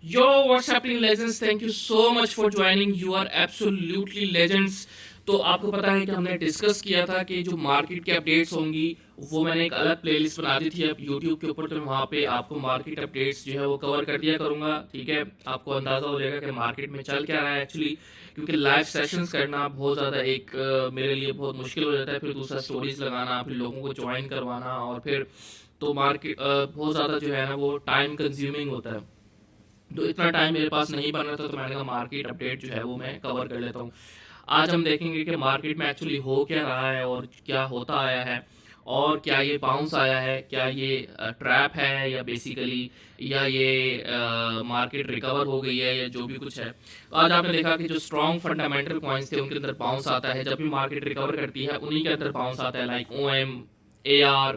Yo, what's happening, legends? Thank you so much for joining. You are absolutely legends. तो आपको पता है कि हमने डिस्कस किया था कि जो मार्केट की अपडेट्स होंगी वो मैंने एक अलग प्लेलिस्ट बना दी थी अब यूट्यूब के ऊपर, तो वहाँ पे आपको मार्केट अपडेट्स जो है वो कवर कर दिया करूँगा। ठीक है, आपको अंदाज़ा हो जाएगा कि मार्केट में चल क्या रहा है एक्चुअली, क्योंकि लाइव सेशंस करना बहुत ज़्यादा एक मेरे लिए बहुत मुश्किल हो जाता है। फिर दूसरा स्टोरीज लगाना, फिर लोगों को ज्वाइन करवाना, और फिर तो मार्केट बहुत ज़्यादा जो है ना वो टाइम कंज्यूमिंग होता है। तो इतना टाइम मेरे पास नहीं बन रहा था, तो मैंने कहा मार्केट अपडेट जो है वो मैं कवर कर लेता हूँ। आज हम देखेंगे कि मार्केट में एक्चुअली हो क्या रहा है और क्या होता आया है, और क्या ये बाउंस आया है, क्या ये ट्रैप है, या बेसिकली या ये मार्केट रिकवर हो गई है, या जो भी कुछ है। तो आज आपने देखा कि जो स्ट्रॉन्ग फंडामेंटल कॉइन्स थे उनके अंदर बाउंस आता है। जब भी मार्केट रिकवर करती है उन्हीं के अंदर बाउंस आता है, like OM, AR,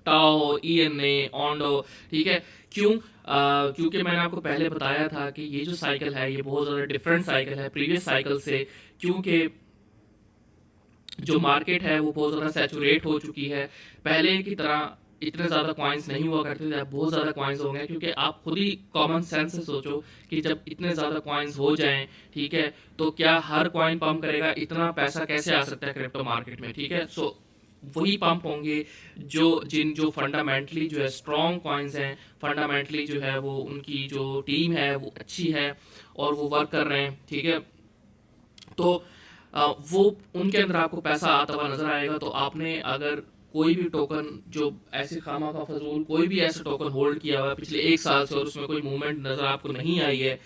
tau, ENA, Ondo. ठीक है, क्यों? क्योंकि मैंने आपको पहले बताया था कि ये जो साइकिल है ये बहुत ज़्यादा डिफरेंट साइकिल है प्रीवियस साइकिल से, क्योंकि जो मार्केट है वो बहुत ज़्यादा सैचुरेट हो चुकी है। पहले की तरह इतने ज़्यादा कॉइन्स नहीं हुआ करते थे, अब बहुत ज़्यादा कॉइन्स हो गए। क्योंकि आप खुद ही कॉमन सेंस से सोचो कि जब इतने ज़्यादा कॉइन्स हो जाएं, ठीक है, तो क्या हर कॉइन पंप करेगा? इतना पैसा कैसे आ सकता है क्रिप्टो मार्केट में? ठीक है, सो वही पंप होंगे जो फंडामेंटली जो है स्ट्रॉन्ग कॉइन्स हैं, फंडामेंटली जो है वो उनकी जो टीम है वो अच्छी है और वो वर्क कर रहे हैं। ठीक है, तो वो उनके अंदर आपको पैसा आता हुआ नजर आएगा। तो आपने अगर कोई भी टोकन जो ऐसे खामा का फजूल कोई भी ऐसा टोकन होल्ड किया हुआ है पिछले 1 साल से और उसमें कोई मूवमेंट नजर आपको नहीं आई है,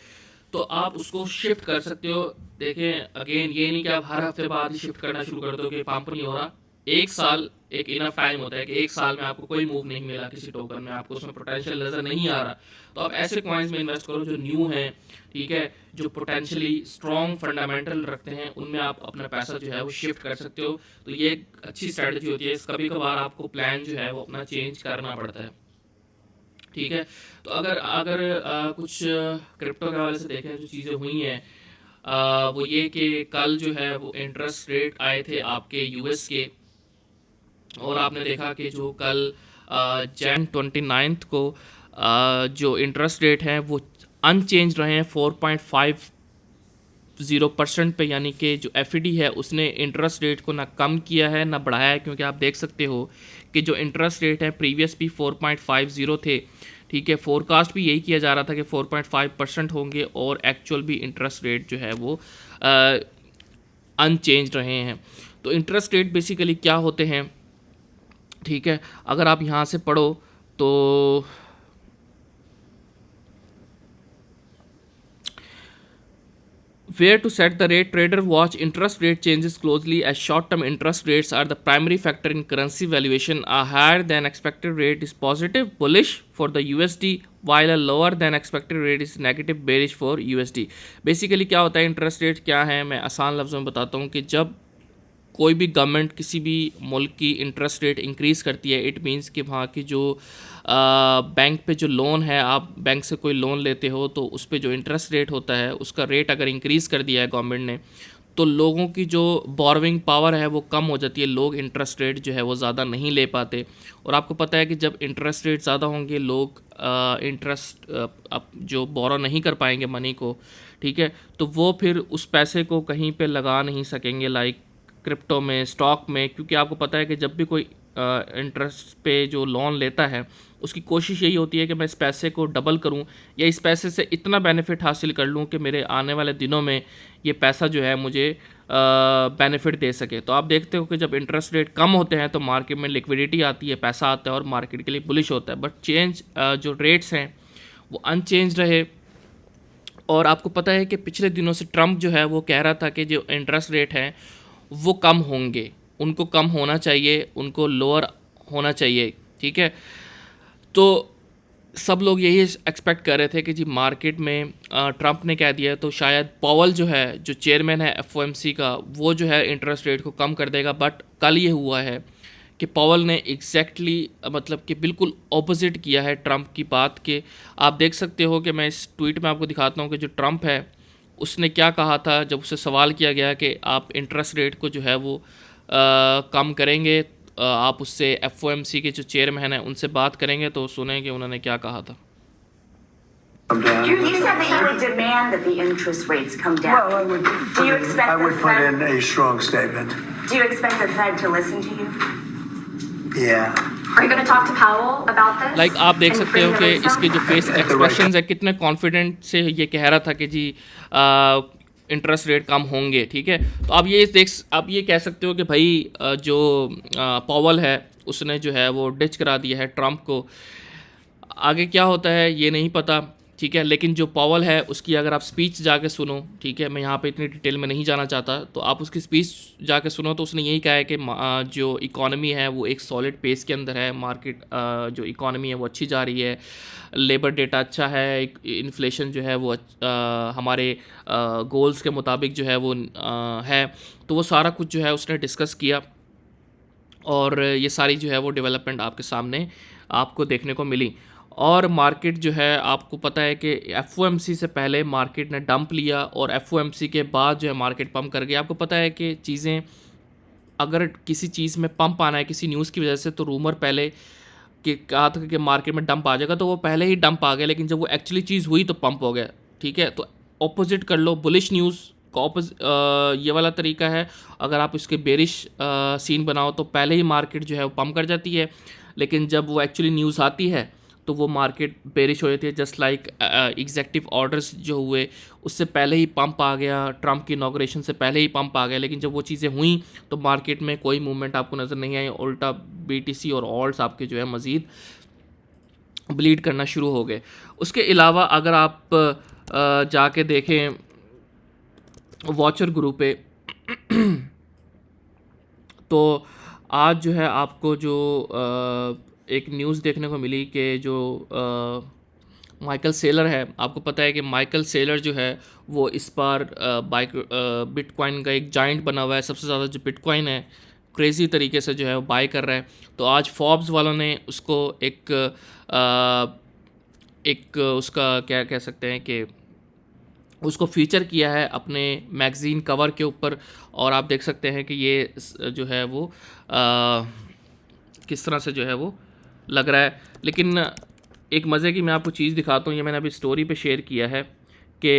तो आप उसको शिफ्ट कर सकते हो। देखें, अगेन ये नहीं कि आप हर हफ्ते बाद ही शिफ्ट करना शुरू कर दो कि पंप नहीं हो रहा। 1 साल एक इनफ टाइम होता है कि 1 साल में आपको कोई मूव नहीं मिला किसी टोकन में, आपको उसमें पोटेंशियल नजर नहीं आ रहा, तो आप ऐसे कॉइन्स में इन्वेस्ट करो जो न्यू हैं। ठीक है, जो पोटेंशियली स्ट्रॉन्ग फंडामेंटल रखते हैं उनमें आप अपना पैसा जो है वो शिफ्ट कर सकते हो। तो ये एक अच्छी स्ट्रेटजी होती है। कभी कभार आपको प्लान जो है वो अपना चेंज करना पड़ता है। ठीक है, तो अगर अगर कुछ क्रिप्टो के हवाले से देखें जो चीज़ें हुई हैं, वो ये कि कल जो है वो इंटरेस्ट रेट आए थे आपके US के, और आपने देखा कि जो कल Jan 29 को जो इंटरेस्ट रेट हैं वो अनचेंज रहे हैं 4.50% पे। यानी कि जो FED है उसने इंटरेस्ट रेट को ना कम किया है ना बढ़ाया है, क्योंकि आप देख सकते हो कि जो इंटरेस्ट रेट है प्रीवियस भी 4.50 थे। ठीक है, फोरकास्ट भी यही किया जा रहा था कि 4.5% होंगे, और एक्चुअल भी इंटरेस्ट रेट जो है वो अनचेंज रहे हैं। तो इंटरेस्ट रेट बेसिकली क्या होते हैं? ठीक है, अगर आप यहाँ से पढ़ो तो where to set the rate, trader watch interest rate changes closely as short term interest rates are the primary factor in currency valuation. A higher than expected rate is positive bullish for the USD, while a lower than expected rate is negative bearish for USD. Basically क्या होता है interest rate क्या है, मैं आसान लफ्ज़ों में बताता हूँ कि जब कोई भी गवर्नमेंट किसी भी मुल्क की इंटरेस्ट रेट इंक्रीज़ करती है, इट मीन्स कि वहाँ की जो बैंक पे जो लोन है, आप बैंक से कोई लोन लेते हो तो उस पर जो इंटरेस्ट रेट होता है उसका रेट अगर इंक्रीज़ कर दिया है गवर्नमेंट ने, तो लोगों की जो बोरोविंग पावर है वो कम हो जाती है। लोग इंटरेस्ट रेट जो है वो ज़्यादा नहीं ले पाते, और आपको पता है कि जब इंटरेस्ट रेट ज़्यादा होंगे लोग इंटरेस्ट अब जो बोरो नहीं कर पाएंगे मनी को, ठीक है, तो वो फिर उस पैसे को कहीं पे लगा नहीं सकेंगे, लाइक क्रिप्टो में, स्टॉक में। क्योंकि आपको पता है कि जब भी कोई इंटरेस्ट पे जो लोन लेता है उसकी कोशिश यही होती है कि मैं इस पैसे को डबल करूं, या इस पैसे से इतना बेनिफिट हासिल कर लूं कि मेरे आने वाले दिनों में ये पैसा जो है मुझे बेनिफिट दे सके। तो आप देखते हो कि जब इंटरेस्ट रेट कम होते हैं तो मार्केट में लिक्विडिटी आती है, पैसा आता है और मार्केट के लिए बुलिश होता है। बट चेंज जो रेट्स हैं वो अनचेंज रहे। और आपको पता है कि पिछले दिनों से ट्रम्प जो है वो कह रहा था कि जो इंटरेस्ट रेट हैं वो कम होंगे, उनको कम होना चाहिए, उनको लोअर होना चाहिए। ठीक है, तो सब लोग यही एक्सपेक्ट कर रहे थे कि जी मार्केट में ट्रम्प ने कह दिया तो शायद पॉवल जो है, जो चेयरमैन है FOMC का, वो जो है इंटरेस्ट रेट को कम कर देगा। बट कल ये हुआ है कि पॉवल ने एग्जैक्टली मतलब कि बिल्कुल ऑपोजिट किया है ट्रम्प की बात के। आप देख सकते हो कि मैं इस ट्वीट में आपको दिखाता हूँ कि जो ट्रम्प है उसने क्या कहा था जब उससे सवाल किया गया कि आप इंटरेस्ट रेट को जो है वो कम करेंगे, आप उससे FOMC के जो चेयरमैन हैं उनसे बात करेंगे, तो सुने कि उन्होंने क्या कहा था। come down. You said that you would demand that the interest rates come down. Well, I would. Do you expect I would the put Fed? in a strong statement. Do you expect the Fed to listen to you? Yeah. Are you going to talk to Powell about this? Like आप देख and सकते bring हो the कि rates down? इसके जो face At the right expressions है कितने confident से ये कह रहा था कि जी इंटरेस्ट रेट कम होंगे, ठीक है। तो आप ये कह सकते हो कि भाई जो पॉवल है उसने जो है वो डिच करा दिया है ट्रंप को। आगे क्या होता है ये नहीं पता, ठीक है, लेकिन जो पॉवल है उसकी अगर आप स्पीच जाके सुनो, ठीक है, मैं यहाँ पे इतनी डिटेल में नहीं जाना चाहता, तो आप उसकी स्पीच जाके सुनो तो उसने यही कहा है कि जो इकॉनमी है वो एक सॉलिड पेस के अंदर है, मार्केट जो इकॉनमी है वो अच्छी जा रही है, लेबर डेटा अच्छा है, इन्फ्लेशन जो है वो हमारे गोल्स के मुताबिक जो है वो है। तो वो सारा कुछ जो है उसने डिस्कस किया और ये सारी जो है वो डेवलपमेंट आपके सामने आपको देखने को मिली। और मार्केट जो है आपको पता है कि एफओएमसी से पहले मार्केट ने डंप लिया और एफओएमसी के बाद जो है मार्केट पंप कर गया। आपको पता है कि चीज़ें अगर किसी चीज़ में पंप आना है किसी न्यूज़ की वजह से, तो रूमर पहले कि कहा था कि मार्केट में डंप आ जाएगा, तो वो पहले ही डंप आ गया, लेकिन जब वो एक्चुअली चीज़ हुई तो पंप हो गया, ठीक है। तो ऑपोजिट कर लो, बुलिश न्यूज़ का ये वाला तरीका है। अगर आप इसके बेरिश सीन बनाओ तो पहले ही मार्केट जो है वो पंप कर जाती है, लेकिन जब वो एक्चुअली न्यूज़ आती है तो वो मार्केट बेरिश हो जाती है। जस्ट लाइक एग्जेक्टिव ऑर्डर्स जो हुए उससे पहले ही पंप आ गया, ट्रंप की इनॉग्रेशन से पहले ही पंप आ गया, लेकिन जब वो चीज़ें हुई तो मार्केट में कोई मूवमेंट आपको नज़र नहीं आई। उल्टा बीटीसी और ऑल्ट्स आपके जो है मज़ीद ब्लीड करना शुरू हो गए। उसके अलावा अगर आप जाके देखें वॉचर ग्रुप पे तो आज जो है आपको जो एक न्यूज़ देखने को मिली कि जो माइकल सेलर है, आपको पता है कि माइकल सेलर जो है वो इस बार बिटकॉइन का एक जाइंट बना हुआ है। सबसे ज़्यादा जो बिटकॉइन है क्रेज़ी तरीके से जो है वो बाय कर रहा है। तो आज फॉर्ब्स वालों ने उसको एक उसका क्या कह सकते हैं कि उसको फीचर किया है अपने मैगज़ीन कवर के ऊपर, और आप देख सकते हैं कि ये जो है वो किस तरह से जो है वो लग रहा है। लेकिन एक मज़े की मैं आपको चीज़ दिखाता हूँ, ये मैंने अभी स्टोरी पे शेयर किया है कि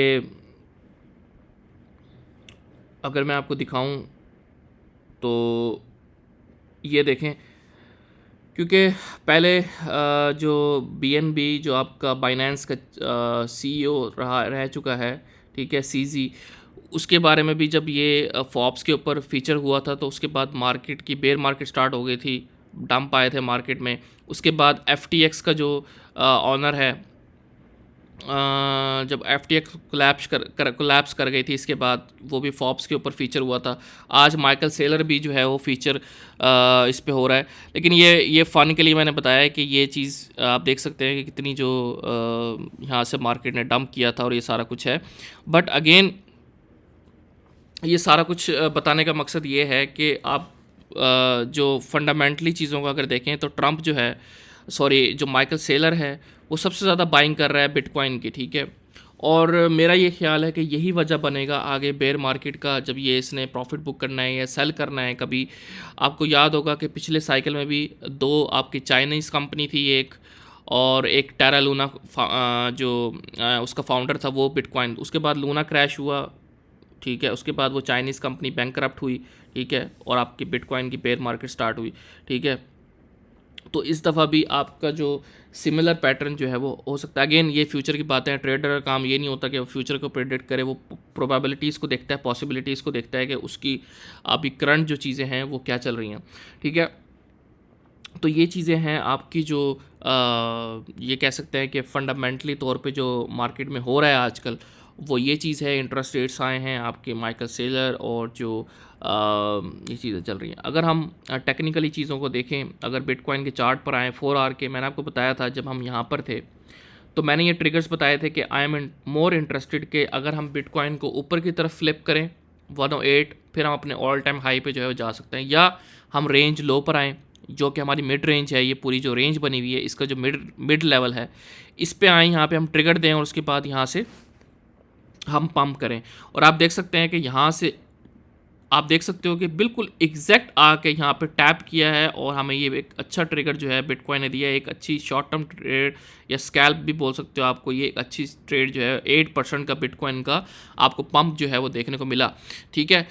अगर मैं आपको दिखाऊं तो ये देखें, क्योंकि पहले जो BNB जो आपका बाइनेंस का CEO रह चुका है, ठीक है, CZ, उसके बारे में भी जब ये फॉर्ब्स के ऊपर फीचर हुआ था तो उसके बाद मार्केट की बेयर मार्केट स्टार्ट हो गई थी, डंप आए थे मार्केट में। उसके बाद FTX का जो ऑनर है, जब FTX कोलैप्स कर गई थी, इसके बाद वो भी फॉर्ब्स के ऊपर फीचर हुआ था। आज माइकल सेलर भी जो है वो फीचर इस पे हो रहा है। लेकिन ये फ़न के लिए मैंने बताया है कि ये चीज़ आप देख सकते हैं कि कितनी जो यहाँ से मार्केट ने डंप किया था और ये सारा कुछ है। बट अगेन ये सारा कुछ बताने का मकसद ये है कि आप जो फंडामेंटली चीज़ों को अगर देखें तो ट्रंप जो है, जो माइकल सेलर है वो सबसे ज़्यादा बाइंग कर रहा है बिटकॉइन की, ठीक है। और मेरा ये ख्याल है कि यही वजह बनेगा आगे बेयर मार्केट का, जब ये इसने प्रॉफिट बुक करना है या सेल करना है कभी। आपको याद होगा कि पिछले साइकिल में भी दो आपकी चाइनीज़ कंपनी थी एक, और एक टेरा लूना जो उसका फाउंडर था वो बिटकॉइन। उसके बाद लूना क्रैश हुआ, ठीक है, उसके बाद वो चाइनीज़ कंपनी बैंकरप्ट हुई, ठीक है, और आपकी बिटकॉइन की बेयर मार्केट स्टार्ट हुई, ठीक है। तो इस दफ़ा भी आपका जो सिमिलर पैटर्न जो है वो हो सकता है। अगेन ये फ्यूचर की बातें हैं, ट्रेडर का काम ये नहीं होता कि वो फ्यूचर को प्रेडिक्ट करे, वो प्रोबेबिलिटीज़ को देखता है, पॉसिबिलिटीज़ को देखता है कि उसकी अभी करंट जो चीज़ें हैं वो क्या चल रही हैं, ठीक है। तो ये चीज़ें हैं आपकी जो ये कह सकते हैं कि फंडामेंटली तौर पे जो मार्केट में हो रहा है आजकल, वो ये चीज़ है। इंटरेस्ट रेट्स आए हैं आपके माइकल सेलर और जो ये चीज़ें चल रही हैं। अगर हम टेक्निकली चीज़ों को देखें, अगर बिटकॉइन के चार्ट पर आएँ 4 आवर के, मैंने आपको बताया था जब हम यहाँ पर थे तो मैंने ये ट्रिगर्स बताए थे कि आई एम मोर इंटरेस्टेड कि अगर हम बिटकॉइन को ऊपर की तरफ फ्लिप करें 108, फिर हम अपने ऑल टाइम हाई पे जो है वो जा सकते हैं, या हम रेंज लो पर आएँ जो कि हमारी मिड रेंज है। ये पूरी जो रेंज बनी हुई है इसका जो मिड लेवल है, इस पे आएँ, यहाँ पे हम ट्रिगर दें और उसके बाद यहाँ से हम पंप करें। और आप देख सकते हैं कि यहाँ से आप देख सकते हो कि बिल्कुल एग्जैक्ट आके यहाँ पे टैप किया है और हमें ये एक अच्छा ट्रिगर जो है बिटकॉइन ने दिया है, एक अच्छी शॉर्ट टर्म ट्रेड या स्कैल्प भी बोल सकते हो आपको, ये एक अच्छी ट्रेड जो है 8% का बिटकॉइन का आपको पंप जो है वो देखने को मिला, ठीक है।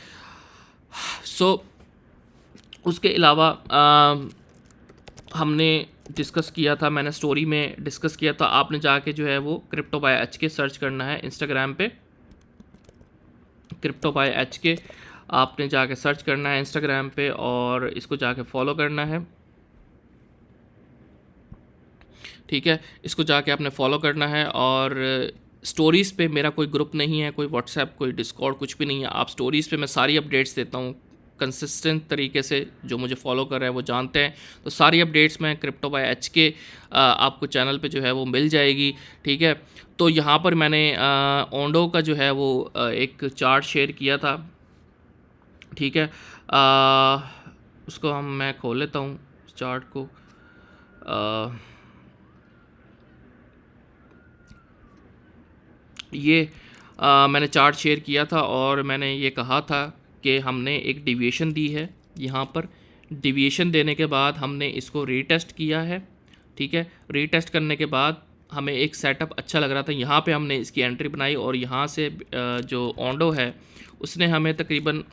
सो उसके अलावा हमने डिस्कस किया था, मैंने स्टोरी में डिस्कस किया था, आपने जाके जो है वो क्रिप्टो बाय एच के सर्च करना है इंस्टाग्राम पे, क्रिप्टो बाय एच के आपने जाके सर्च करना है इंस्टाग्राम पे और इसको जाके फॉलो करना है, ठीक है। इसको जाके आपने फॉलो करना है और स्टोरीज़ पे मेरा कोई ग्रुप नहीं है, कोई व्हाट्सएप, कोई डिस्कॉर्ड, कुछ भी नहीं है। आप स्टोरीज़ पे मैं सारी अपडेट्स देता हूँ कंसिस्टेंट तरीके से, जो मुझे फॉलो कर रहे हैं वो जानते हैं। तो सारी अपडेट्स में क्रिप्टो बाय एच के आपको चैनल पे जो है वो मिल जाएगी, ठीक है। तो यहाँ पर मैंने ओंडो का जो है वो एक चार्ट शेयर किया था, ठीक है। उसको मैं खोल लेता हूँ चार्ट को। ये मैंने चार्ट शेयर किया था और मैंने ये कहा था कि हमने एक डिविएशन दी है, यहाँ पर डिविएशन देने के बाद हमने इसको रीटेस्ट किया है, ठीक है। रीटेस्ट करने के बाद हमें एक सेटअप अच्छा लग रहा था, यहाँ पे हमने इसकी एंट्री बनाई और यहाँ से जो ओंडो है उसने हमें तकरीबन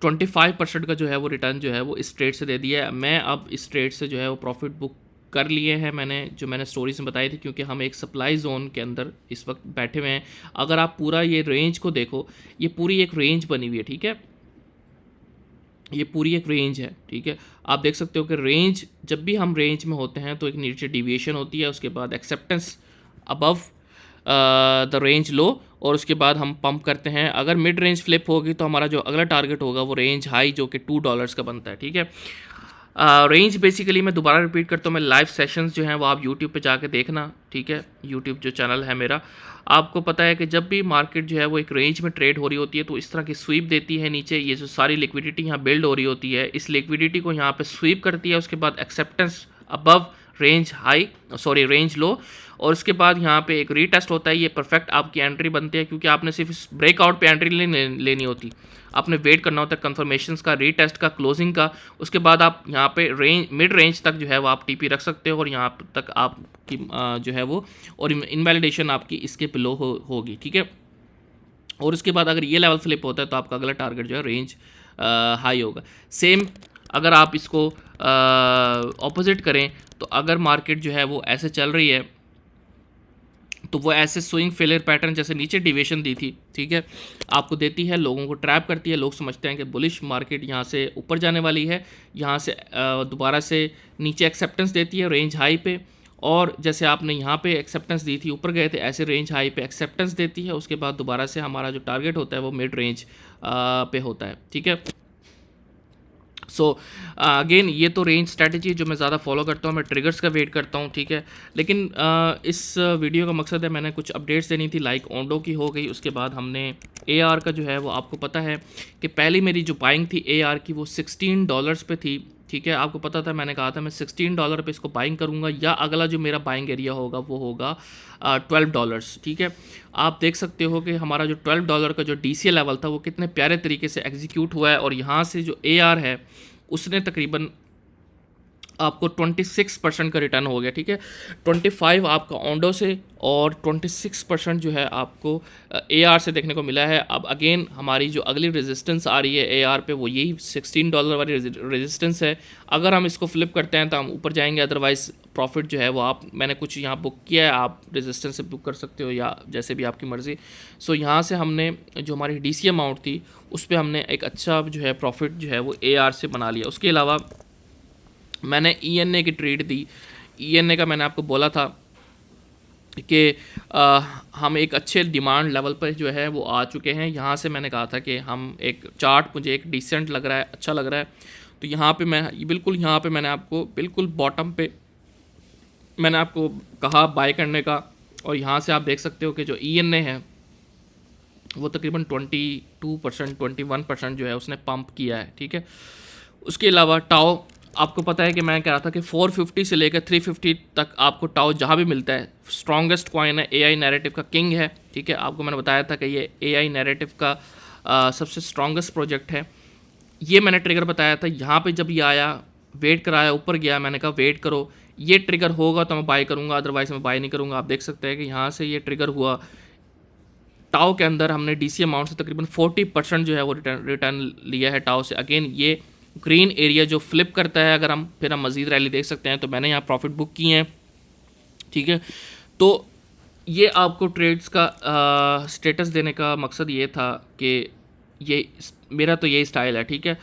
25% का जो है वो रिटर्न जो है वो इस ट्रेड से दे दिया है। मैं अब इस ट्रेड से जो है वो प्रॉफिट बुक कर लिए हैं मैंने, जो मैंने स्टोरीज में बताई थी, क्योंकि हम एक सप्लाई जोन के अंदर इस वक्त बैठे हुए हैं। अगर आप पूरा ये रेंज को देखो, ये पूरी एक रेंज बनी हुई है, ठीक है। ये पूरी एक रेंज है, ठीक है। आप देख सकते हो कि रेंज, जब भी हम रेंज में होते हैं तो एक नीचे डिविएशन होती है, उसके बाद acceptance above the range low और उसके बाद हम पंप करते हैं। अगर मिड रेंज फ्लिप होगी तो हमारा जो अगला टारगेट होगा वो रेंज हाई जो कि $2 का बनता है, ठीक है। रेंज बेसिकली मैं दोबारा रिपीट करता हूँ, मैं लाइव सेशंस जो हैं वो आप यूट्यूब पे जाके देखना, ठीक है। यूट्यूब जो चैनल है मेरा, आपको पता है कि जब भी मार्केट जो है वो एक रेंज में ट्रेड हो रही होती है तो इस तरह की स्वीप देती है नीचे, ये जो सारी लिक्विडिटी यहाँ बिल्ड हो रही होती है, इस लिक्विडिटी को यहाँ पे स्वीप करती है, उसके बाद acceptance above range high, sorry range low, और उसके बाद यहाँ पे एक रीटेस्ट होता है। ये परफेक्ट आपकी एंट्री बनती है, क्योंकि आपने सिर्फ इस ब्रेकआउट पे एंट्री लेनी होती, आपने वेट करना होता है कन्फर्मेशंस का, रीटेस्ट का, क्लोजिंग का। उसके बाद आप यहाँ पे रेंज, मिड रेंज तक जो है वो आप टीपी रख सकते हो और यहाँ तक आपकी जो है वो, और इनवैलिडेशन आपकी इसके बिलो होगी, ठीक है। और उसके बाद अगर ये लेवल फ्लिप होता है तो आपका अगला टारगेट जो है रेंज हाई होगा। सेम अगर आप इसको ऑपोजिट करें तो अगर मार्केट जो है वो ऐसे चल रही है तो वो ऐसे स्विंग फेलियर पैटर्न जैसे नीचे डिविएशन दी थी, ठीक है, आपको देती है, लोगों को ट्रैप करती है। लोग समझते हैं कि बुलिश मार्केट यहाँ से ऊपर जाने वाली है, यहाँ से दोबारा से नीचे एक्सेप्टेंस देती है रेंज हाई पे, और जैसे आपने यहाँ पे एक्सेप्टेंस दी थी, ऊपर गए थे, ऐसे रेंज हाई पे एक्सेप्टेंस देती है। उसके बाद दोबारा से हमारा जो टारगेट होता है वो मिड रेंज पे होता है, ठीक है। सो अगेन ये तो रेंज स्ट्रैटेजी है जो मैं ज़्यादा फॉलो करता हूँ, मैं ट्रिगर्स का वेट करता हूँ, ठीक है। लेकिन इस वीडियो का मकसद है, मैंने कुछ अपडेट्स देनी थी, लाइक ओंडो की हो गई, उसके बाद हमने AR का जो है वो, आपको पता है कि पहली मेरी जो बाइंग थी AR की वो $16 पे थी, ठीक है। आपको पता था, मैंने कहा था मैं $16 पे इसको बाइंग करूँगा, या अगला जो मेरा बाइंग एरिया होगा वो होगा $12, ठीक है। आप देख सकते हो कि हमारा जो $12 का जो DCA लेवल था वो कितने प्यारे तरीके से एग्जीक्यूट हुआ है, और यहाँ से जो AR है उसने तकरीबन आपको 26% का रिटर्न हो गया, ठीक है। 25 आपका ओंडो से और 26% जो है आपको AR से देखने को मिला है। अब अगेन हमारी जो अगली रेजिस्टेंस आ रही है AR पे वो यही $16 वाली रेजिस्टेंस है। अगर हम इसको फ्लिप करते हैं तो हम ऊपर जाएंगे, अदरवाइज़ प्रॉफिट जो है वो आप, मैंने कुछ यहाँ बुक किया है, आप रेजिस्टेंस से बुक कर सकते हो या जैसे भी आपकी मर्ज़ी। सो यहाँ से हमने जो हमारी DC अमाउंट थी उस पर हमने एक अच्छा जो है प्रॉफिट जो है वो AR से बना लिया। उसके अलावा मैंने ENA की ट्रेड दी। ENA का मैंने आपको बोला था कि हम एक अच्छे डिमांड लेवल पर जो है वो आ चुके हैं। यहाँ से मैंने कहा था कि हम एक चार्ट, मुझे एक डिसेंट लग रहा है, अच्छा लग रहा है, तो यहाँ पे मैं बिल्कुल, यहाँ पे मैंने आपको बिल्कुल बॉटम पे मैंने आपको कहा बाय करने का, और यहाँ से आप देख सकते हो कि जो ENA है वो तकरीबन 22%, 21% जो है उसने पंप किया है, ठीक है। उसके अलावा टाओ, आपको पता है कि मैं कह रहा था कि 450 से लेकर 350 तक आपको टाओ जहाँ भी मिलता है, स्ट्रॉन्गेस्ट कॉइन है, AI नैरेटिव का किंग है, ठीक है, आपको मैंने बताया था कि ये AI नैरेटिव का सबसे स्ट्रॉन्गेस्ट प्रोजेक्ट है। ये मैंने ट्रिगर बताया था, यहाँ पे जब ये आया वेट कराया, ऊपर गया, मैंने कहा वेट करो, ये ट्रिगर होगा तो मैं बाय करूँगा, अदरवाइज़ मैं बाय नहीं करूँगा। आप देख सकते हैं कि यहाँ से ये ट्रिगर हुआ, टाओ के अंदर हमने DC अमाउंट से तकरीबन 40% जो है वो रिटर्न लिया है टाओ से। अगेन ये ग्रीन एरिया जो फ्लिप करता है, अगर हम फिर हम मज़ीद रैली देख सकते हैं। तो मैंने यहाँ प्रॉफिट बुक किए हैं, ठीक है। तो ये आपको ट्रेड्स का स्टेटस देने का मकसद ये था कि ये मेरा तो यही स्टाइल है, ठीक है।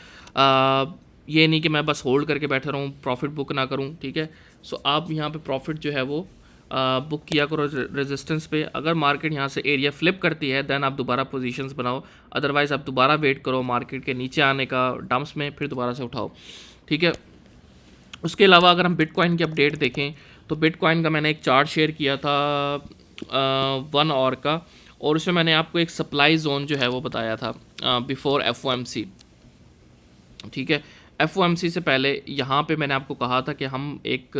ये नहीं कि मैं बस होल्ड करके बैठा रहूँ, प्रॉफिट बुक ना करूँ, ठीक है। सो आप यहाँ पे प्रॉफिट जो है वो बुक किया करो रेजिस्टेंस पे। अगर मार्केट यहाँ से एरिया फ्लिप करती है दैन आप दोबारा पोजीशंस बनाओ, अदरवाइज़ आप दोबारा वेट करो मार्केट के नीचे आने का डंप्स में, फिर दोबारा से उठाओ, ठीक है। उसके अलावा अगर हम बिटकॉइन की अपडेट देखें तो बिटकॉइन का मैंने एक चार्ट शेयर किया था 1 आवर का, और उसमें मैंने आपको एक सप्लाई जोन जो है वो बताया था बिफोर FOMC, ठीक है। FOMC से पहले यहाँ पे मैंने आपको कहा था कि हम एक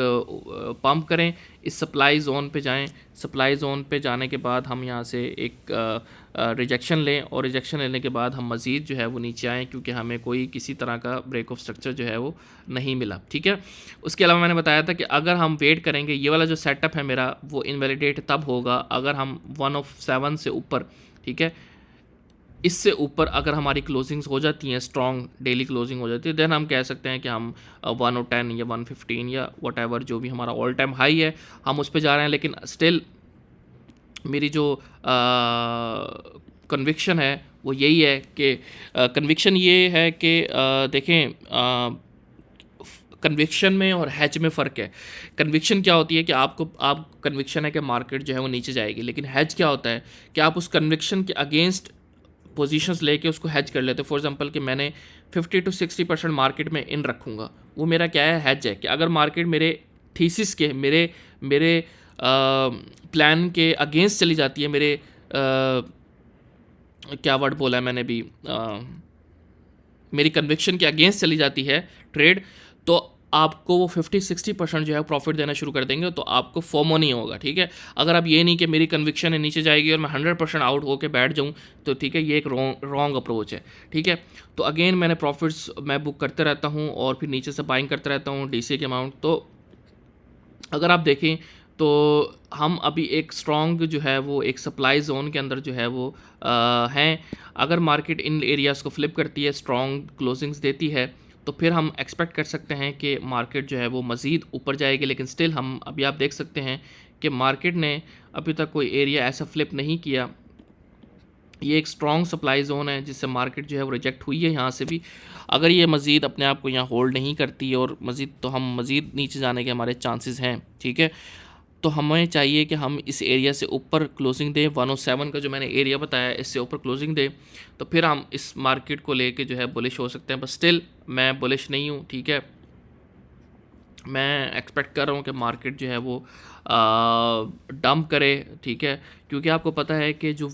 पंप करें, इस सप्लाई ज़ोन पे जाएं, सप्लाई ज़ोन पे जाने के बाद हम यहाँ से एक रिजेक्शन लें, और रिजेक्शन लेने के बाद हम मज़ीद जो है वो नीचे आएँ, क्योंकि हमें कोई किसी तरह का ब्रेक ऑफ स्ट्रक्चर जो है वो नहीं मिला, ठीक है। उसके अलावा मैंने बताया था कि अगर हम वेट करेंगे, ये वाला जो सेटअप है मेरा वो इनवैलिडेट तब होगा अगर हम 1/7 से ऊपर, ठीक है, इससे ऊपर अगर हमारी क्लोजिंग्स हो जाती हैं, स्ट्रॉन्ग डेली क्लोजिंग हो जाती है, देन हम कह सकते हैं कि हम 110 या 115 या वट जो भी हमारा ऑल टाइम हाई है हम उस पर जा रहे हैं। लेकिन स्टिल मेरी जो कन्विक्शन है वो यही है कि कन्विक्शन ये है कि देखें, कन्विक्शन में और हैज में फ़र्क है। कन्विक्शन क्या होती है कि आप कन्विक्शन है कि मार्केट जो है वो नीचे जाएगी, लेकिन हैज क्या होता है कि आप उस कन्विक्शन के अगेंस्ट पोजीशंस लेके उसको हैज कर लेते हैं। फॉर एग्जांपल कि मैंने 50 to 60% मार्केट में इन रखूँगा, वो मेरा क्या है, हैज है। कि अगर मार्केट मेरे थीसिस के मेरे प्लान के अगेंस्ट चली जाती है, मेरे क्या वर्ड बोला है मैंने भी, मेरी कन्विक्शन के अगेंस्ट चली जाती है ट्रेड, तो आपको वो 50-60% जो है प्रॉफिट देना शुरू कर देंगे, तो आपको फोमो नहीं होगा, ठीक है। अगर आप ये नहीं कि मेरी कन्विक्शन है नीचे जाएगी और मैं 100% आउट होकर बैठ जाऊँ, तो ठीक है, ये एक रॉन्ग अप्रोच है, ठीक है। तो अगेन मैंने प्रॉफिट्स मैं बुक करते रहता हूँ और फिर नीचे से बाइंग करते रहता हूँ DC के अमाउंट। तो अगर आप देखें तो हम अभी एक स्ट्रॉन्ग जो है वो एक सप्लाई जोन के अंदर जो है वो हैं। अगर मार्केट इन एरियाज़ को फ्लिप करती है, स्ट्रॉन्ग क्लोजिंग्स देती है, तो फिर हम एक्सपेक्ट कर सकते हैं कि मार्केट जो है वो मज़ीद ऊपर जाएगी। लेकिन स्टिल हम अभी आप देख सकते हैं कि मार्केट ने अभी तक कोई एरिया ऐसा फ्लिप नहीं किया। ये एक स्ट्रॉन्ग सप्लाई जोन है जिससे मार्केट जो है वो रिजेक्ट हुई है यहाँ से भी। अगर ये मज़ीद अपने आप को यहाँ होल्ड नहीं करती और मज़ीद, तो हम मज़ीद नीचे जाने के हमारे चांसेस हैं, ठीक है। तो हमें चाहिए कि हम इस एरिया से ऊपर क्लोजिंग दें, 107 का जो मैंने एरिया बताया इससे ऊपर क्लोजिंग दें, तो फिर हम इस मार्केट को लेके जो है बुलिश हो सकते हैं। बस स्टिल मैं बुलिश नहीं हूँ, ठीक है। मैं एक्सपेक्ट कर रहा हूँ कि मार्केट जो है वो डंप करे, ठीक है, क्योंकि आपको पता है कि जो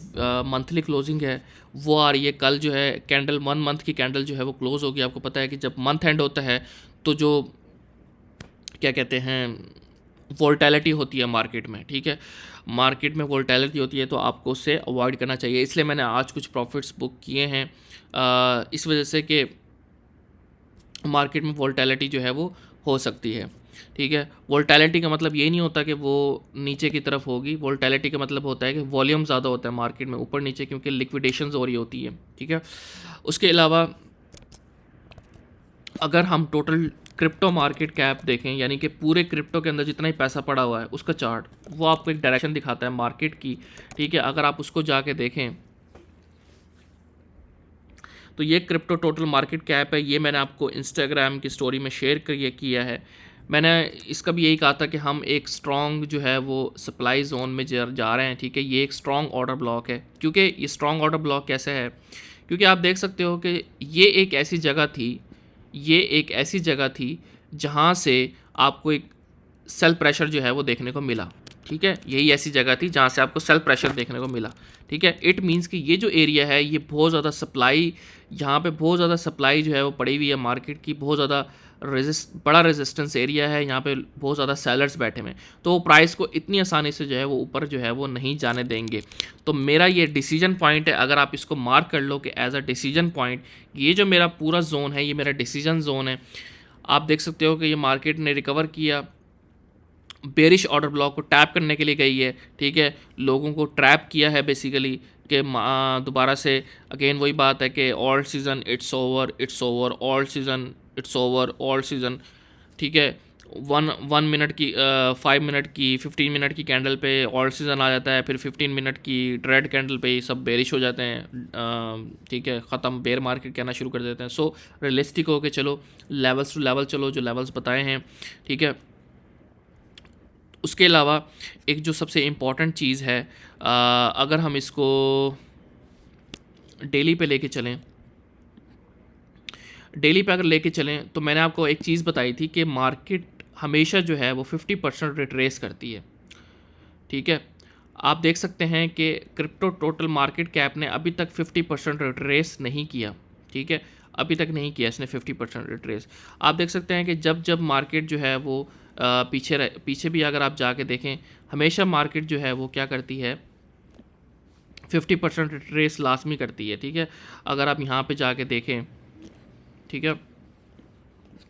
मंथली क्लोजिंग है वो आ रही है। कल जो है कैंडल 1 मंथ की कैंडल जो है वो क्लोज़ होगी। आपको पता है कि जब मंथ एंड होता है तो जो क्या कहते हैं वोलेटिलिटी होती है मार्केट में, ठीक है, मार्केट में वोलेटिलिटी होती है, तो आपको उससे अवॉइड करना चाहिए। इसलिए मैंने आज कुछ प्रॉफिट्स बुक किए हैं इस वजह से कि मार्केट में वोलेटिलिटी जो है वो हो सकती है, ठीक है। वोलेटिलिटी का मतलब ये नहीं होता कि वो नीचे की तरफ होगी, वोलेटिलिटी का मतलब होता है कि वॉल्यूम ज़्यादा होता है मार्केट में ऊपर नीचे, क्योंकि लिक्विडेशंस हो रही होती है, ठीक है। उसके अलावा अगर हम टोटल क्रिप्टो मार्केट कैप देखें, यानी कि पूरे क्रिप्टो के अंदर जितना ही पैसा पड़ा हुआ है उसका चार्ट, वो आपको एक डायरेक्शन दिखाता है मार्केट की, ठीक है। अगर आप उसको जाके देखें तो ये क्रिप्टो टोटल मार्केट कैप है। ये मैंने आपको इंस्टाग्राम की स्टोरी में शेयर किया है। मैंने इसका भी यही कहा था कि हम एक स्ट्रॉन्ग जो है वो सप्लाई जोन में जा रहे हैं, ठीक है। ये एक स्ट्रॉन्ग ऑर्डर ब्लॉक है। क्योंकि ये स्ट्रॉन्ग ऑर्डर ब्लॉक कैसे है, क्योंकि आप देख सकते हो कि ये एक ऐसी जगह थी जहाँ से आपको एक सेल प्रेशर जो है वो देखने को मिला, ठीक है। यही ऐसी जगह थी जहाँ से आपको सेल प्रेशर देखने को मिला, ठीक है। इट मीन्स कि ये जो एरिया है ये बहुत ज़्यादा सप्लाई, यहाँ पे बहुत ज़्यादा सप्लाई जो है वो पड़ी हुई है मार्केट की, बहुत ज़्यादा बड़ा रेजिस्टेंस एरिया है, यहाँ पे बहुत ज़्यादा सेलर्स बैठे हुए हैं, तो प्राइस को इतनी आसानी से जो है वो ऊपर जो है वो नहीं जाने देंगे। तो मेरा ये डिसीजन पॉइंट है, अगर आप इसको मार्क कर लो कि एज अ डिसीजन पॉइंट, ये जो मेरा पूरा जोन है ये मेरा डिसीजन जोन है। आप देख सकते हो कि ये मार्केट ने रिकवर किया, बेरिश ऑर्डर ब्लॉक को टैप करने के लिए गई है, ठीक है, लोगों को ट्रैप किया है बेसिकली कि दोबारा से अगेन वही बात है कि all season it's over, it's over, all season it's over, all season, ठीक है। 1 मिनट की 5 मिनट की 15 मिनट की कैंडल पे ऑल सीज़न आ जाता है, फिर 15 मिनट की रेड कैंडल पे सब बेरिश हो जाते हैं, ठीक है, ख़त्म, बेयर मार्केट कहना शुरू कर देते हैं। सो रियलिस्टिक हो के चलो, लेवल्स टू लेवल चलो, जो लेवल्स बताए हैं, ठीक है। उसके अलावा एक जो सबसे इम्पॉर्टेंट चीज़ है, अगर हम इसको डेली पे लेके चलें, डेली पे अगर लेके चलें तो मैंने आपको एक चीज़ बताई थी कि मार्केट हमेशा जो है वो 50% रिट्रेस करती है, ठीक है। आप देख सकते हैं कि क्रिप्टो टोटल मार्केट कैप ने अभी तक 50% रिट्रेस नहीं किया, ठीक है, अभी तक नहीं किया इसने 50% रिट्रेस। आप देख सकते हैं कि जब जब मार्केट जो है वो पीछे भी अगर आप जाके देखें, हमेशा मार्केट जो है वो क्या करती है, 50% रिट्रेस लाजमी करती है, ठीक है। अगर आप यहाँ पे जाके देखें, ठीक है,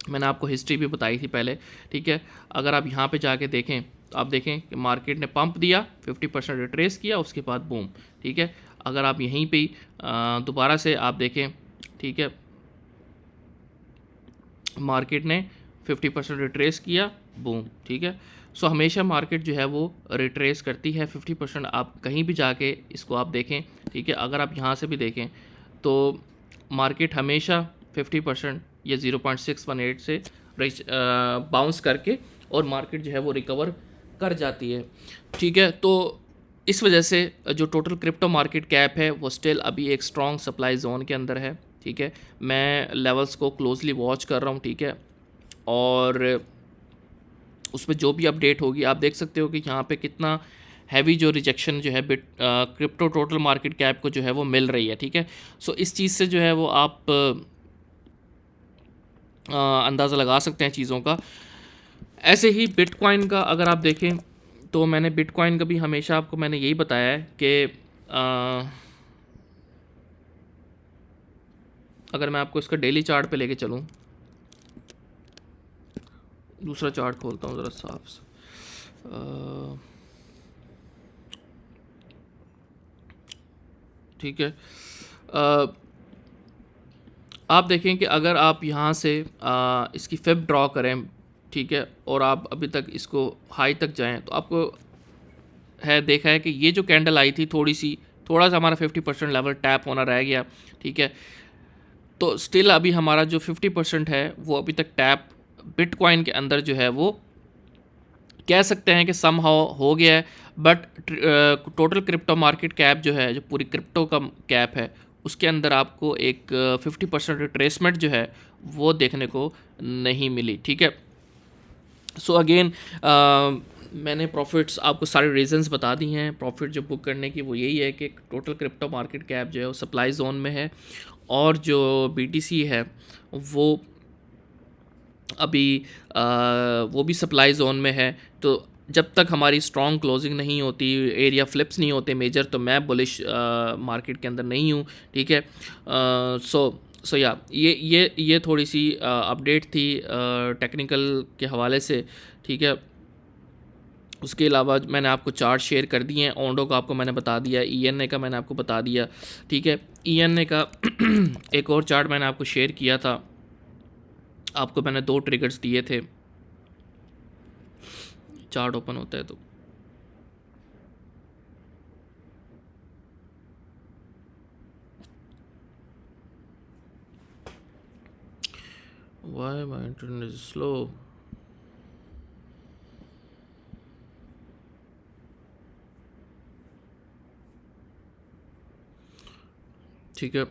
मैंने आपको हिस्ट्री भी बताई थी पहले, ठीक है, अगर आप यहाँ पे जाके देखें तो आप देखें कि मार्केट ने पंप दिया, 50% रिट्रेस किया, उसके बाद बूम, ठीक है। अगर आप यहीं पे दोबारा से आप देखें, ठीक है, मार्केट ने 50% रिट्रेस किया, बूम, ठीक है। सो हमेशा मार्केट जो है वो रिट्रेस करती है 50%। आप कहीं भी जाके इसको आप देखें, ठीक है, अगर आप यहाँ से भी देखें तो मार्केट हमेशा 50% या 0.618 से बाउंस करके और मार्केट जो है वो रिकवर कर जाती है, ठीक है। तो इस वजह से जो टोटल क्रिप्टो मार्केट कैप है वो स्टिल अभी एक स्ट्रॉन्ग सप्लाई जोन के अंदर है, ठीक है। मैं लेवल्स को क्लोजली वॉच कर रहा हूँ, ठीक है, और उसमें जो भी अपडेट होगी आप देख सकते हो कि यहाँ पे कितना हैवी जो रिजेक्शन जो है क्रिप्टो टोटल मार्केट कैप को जो है वो मिल रही है, ठीक है। सो इस चीज़ से जो है वो आप अंदाज़ा लगा सकते हैं चीज़ों का। ऐसे ही बिटकॉइन का अगर आप देखें तो मैंने बिटकॉइन का भी हमेशा आपको मैंने यही बताया है कि अगर मैं आपको इसका डेली चार्ट पे लेके चलूँ, दूसरा चार्ट खोलता हूँ ज़रा साफ से, ठीक है। आप देखें कि अगर आप यहाँ से इसकी फिब ड्रॉ करें, ठीक है, और आप अभी तक इसको हाई तक जाएं तो आपको है देखा है कि ये जो कैंडल आई थी थोड़ा सा हमारा 50% लेवल टैप होना रह गया, ठीक है। तो स्टिल अभी हमारा जो 50% है वो अभी तक टैप बिटकॉइन के अंदर जो है वो कह सकते हैं कि समहाउ हो गया है, but total crypto market cap जो है, जो पूरी क्रिप्टो का कैप है, उसके अंदर आपको एक 50% रिट्रेसमेंट जो है वो देखने को नहीं मिली, ठीक है। सो अगेन मैंने प्रॉफिट्स आपको सारे रीजंस बता दी हैं प्रॉफिट जो बुक करने की, वो यही है कि टोटल क्रिप्टो मार्केट कैप जो है वो सप्लाई जोन में है, और जो BTC है वो अभी वो भी सप्लाई जोन में है। तो जब तक हमारी स्ट्रॉन्ग क्लोजिंग नहीं होती, एरिया फ्लिप्स नहीं होते मेजर, तो मैं बुलिश मार्केट के अंदर नहीं हूँ, ठीक है। सो या ये थोड़ी सी अपडेट थी टेक्निकल के हवाले से, ठीक है। उसके अलावा मैंने आपको चार्ट शेयर कर दिए हैं, ओंडो का आपको मैंने बता दिया, ENA का मैंने आपको बता दिया, ठीक है। ENA का एक और चार्ट मैंने आपको शेयर किया था, आपको मैंने 2 ट्रिगर्स दिए थे। चार्ट ओपन होता है तो Why my internet is slow? ठीक है,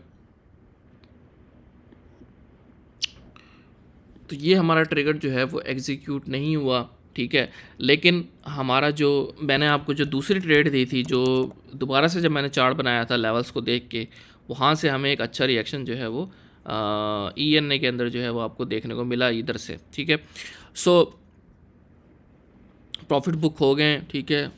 तो ये हमारा ट्रिगर जो है वो एग्जीक्यूट नहीं हुआ, ठीक है। लेकिन हमारा जो मैंने आपको जो दूसरी ट्रेड दी थी, जो दोबारा से जब मैंने चार्ट बनाया था लेवल्स को देख के, वहाँ से हमें एक अच्छा रिएक्शन जो है वो ENA के अंदर जो है वो आपको देखने को मिला इधर से, ठीक है। सो प्रॉफिट बुक हो गए, ठीक है।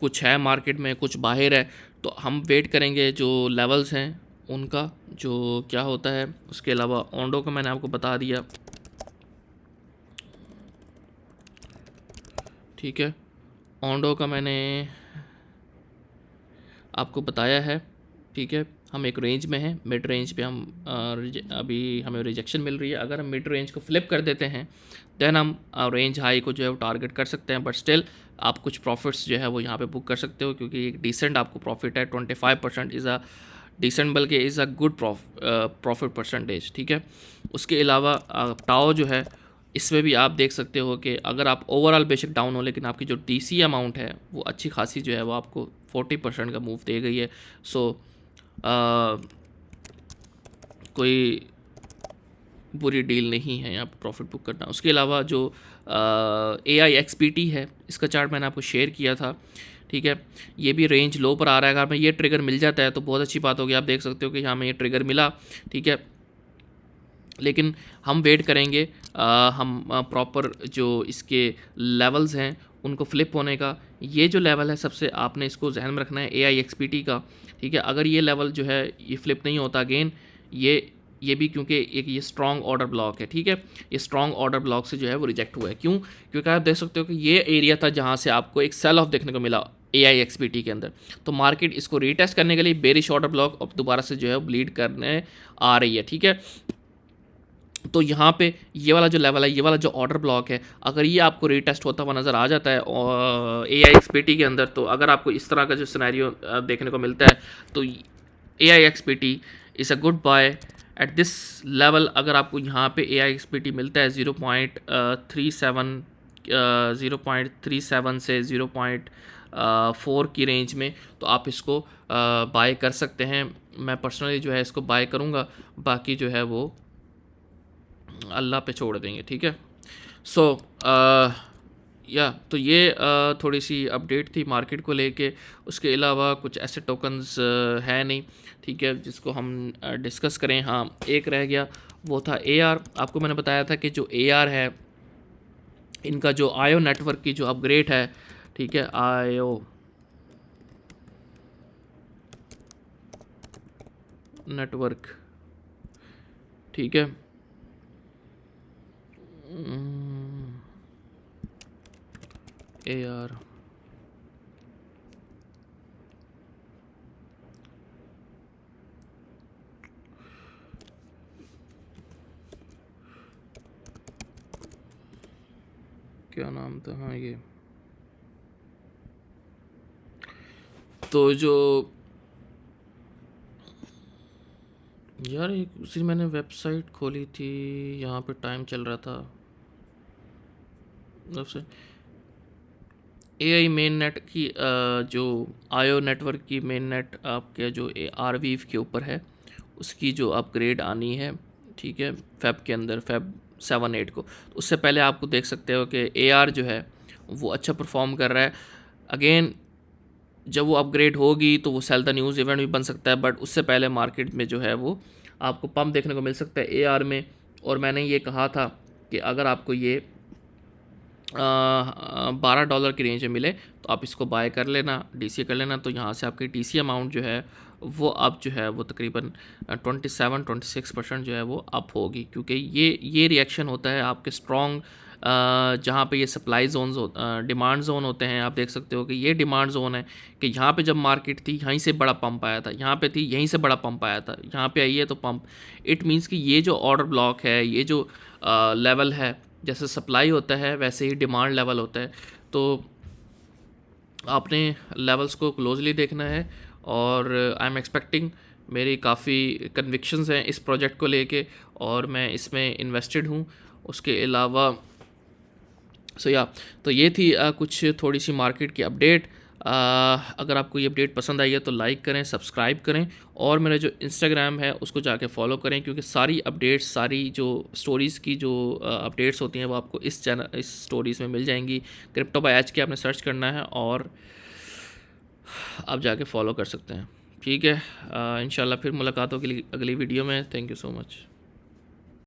कुछ है मार्केट में, कुछ बाहर है, तो हम वेट करेंगे जो लेवल्स हैं उनका, जो क्या होता है। उसके अलावा ओंडो का मैंने आपको बता दिया, ठीक है। ओंडो का मैंने आपको बताया है, ठीक है। हम एक रेंज में हैं, मिड रेंज पे हम अभी हमें रिजेक्शन मिल रही है। अगर हम मिड रेंज को फ्लिप कर देते हैं देन हम रेंज हाई को जो है वो टारगेट कर सकते हैं, बट स्टिल आप कुछ प्रॉफिट्स जो है वो यहाँ पे बुक कर सकते हो, क्योंकि एक डिसेंट आपको प्रॉफिट है। 25% इज़ अ डिसेंट, बल्कि is a good profit percentage, ठीक है। उसके अलावा टाओ जो है, इसमें भी आप देख सकते हो कि अगर आप ओवरऑल बेशक डाउन हो, लेकिन आपकी जो TC अमाउंट है वो अच्छी खासी जो है वो आपको 40% का मूव दे गई है। सो कोई बुरी डील नहीं है यहाँ पर प्रॉफिट बुक करना। उसके अलावा जो AIXPT है, इसका चार्ट मैंने आपको शेयर किया था, ठीक है। ये भी रेंज लो पर आ रहा है। अगर हमें ये ट्रिगर मिल जाता है तो बहुत अच्छी बात होगी। आप देख सकते हो कि यहाँ हमें ये ट्रिगर मिला, ठीक है। लेकिन हम वेट करेंगे हम प्रॉपर जो इसके लेवल्स हैं उनको फ्लिप होने का। ये जो लेवल है सबसे आपने इसको जहन में रखना है, AIXPT का, ठीक है। अगर ये लेवल जो है ये फ्लिप नहीं होता अगेन, ये भी क्योंकि एक ये स्ट्रॉन्ग ऑर्डर ब्लॉक है, ठीक है। ये स्ट्रॉन्ग ऑर्डर ब्लॉक से जो है वो रिजेक्ट हुआ है। क्यों? क्योंकि आप देख सकते हो कि ये एरिया था जहाँ से आपको एक सेल ऑफ देखने को मिला AIXPT के अंदर। तो मार्केट इसको रीटेस्ट करने के लिए बेरिश ऑर्डर ब्लॉक अब दोबारा से जो है वो ब्लीड करने आ रही है, ठीक है। तो यहाँ पे ये वाला जो लेवल है, ये वाला जो ऑर्डर ब्लॉक है, अगर ये आपको रीटेस्ट होता हुआ नज़र आ जाता है AIXPT के अंदर, तो अगर आपको इस तरह का जो सिनेरियो देखने को मिलता है तो AIXPT is a good by at this level. अगर आपको यहाँ पे AIXPT मिलता है 0.37 से 0.4 की रेंज में, तो आप इसको बाय कर सकते हैं। मैं पर्सनली जो है इसको बाय करूँगा, बाकी जो है वो अल्लाह पे छोड़ देंगे, ठीक है। सो तो ये थोड़ी सी अपडेट थी मार्केट को लेके। उसके अलावा कुछ ऐसे टोकन्स है नहीं, ठीक है, जिसको हम डिस्कस करें। हाँ, एक रह गया, वो था AR। आपको मैंने बताया था कि जो AR है, इनका जो आयो नेटवर्क की जो अपग्रेड है, ठीक है, आयो नेटवर्क, ठीक है। AR क्या नाम था? हाँ, ये तो जो यार एक उसी मैंने वेबसाइट खोली थी, यहाँ पे टाइम चल रहा था वेबसाइट AI मेन नेट की, जो आयो नेटवर्क की मेन नेट आपके जो Arweave के ऊपर है, उसकी जो अपग्रेड आनी है, ठीक है, फेब के अंदर, फेब 7-8 को। तो उससे पहले आपको देख सकते हो कि AR जो है वो अच्छा परफॉर्म कर रहा है। अगेन जब वो अपग्रेड होगी तो वो सेल द न्यूज़ इवेंट भी बन सकता है, बट उससे पहले मार्केट में जो है वो आपको पम्प देखने को मिल सकता है AR में। और मैंने ये कहा था कि अगर आपको ये $12 की रेंज में मिले तो आप इसको बाय कर लेना, DCA कर लेना। तो यहाँ से आपकी TC अमाउंट जो है वो अब जो है वो तकरीबन 27-26% जो है वो अप होगी, क्योंकि ये रिएक्शन होता है आपके स्ट्रॉन्ग जहाँ पे ये सप्लाई जोन्स डिमांड जोन होते हैं। आप देख सकते हो कि ये डिमांड जोन है कि यहाँ पे जब मार्केट थी यहीं से बड़ा पंप आया था, यहाँ पे थी यहीं से बड़ा पंप आया था, यहाँ पे आई है तो पंप। इट मीन्स कि ये जो ऑर्डर ब्लॉक है, ये जो लेवल है, जैसे सप्लाई होता है वैसे ही डिमांड लेवल होता है। तो आपने लेवल्स को क्लोजली देखना है। और आई एम एक्सपेक्टिंग, मेरी काफ़ी कन्विक्शंस हैं इस प्रोजेक्ट को लेके और मैं इसमें इन्वेस्टेड हूँ। उसके अलावा तो ये थी कुछ थोड़ी सी मार्केट की अपडेट। अगर आपको ये अपडेट पसंद आई है तो लाइक करें, सब्सक्राइब करें और मेरा जो इंस्टाग्राम है उसको जाके फॉलो करें, क्योंकि सारी अपडेट्स, सारी जो स्टोरीज़ की जो अपडेट्स होती हैं वो आपको इस स्टोरीज़ में मिल जाएंगी। क्रिप्टो बाय एच के आपने सर्च करना है और आप जाके फॉलो कर सकते हैं। ठीक है, इंशाल्लाह फिर मुलाकात होगी अगली वीडियो में। Thank you so much.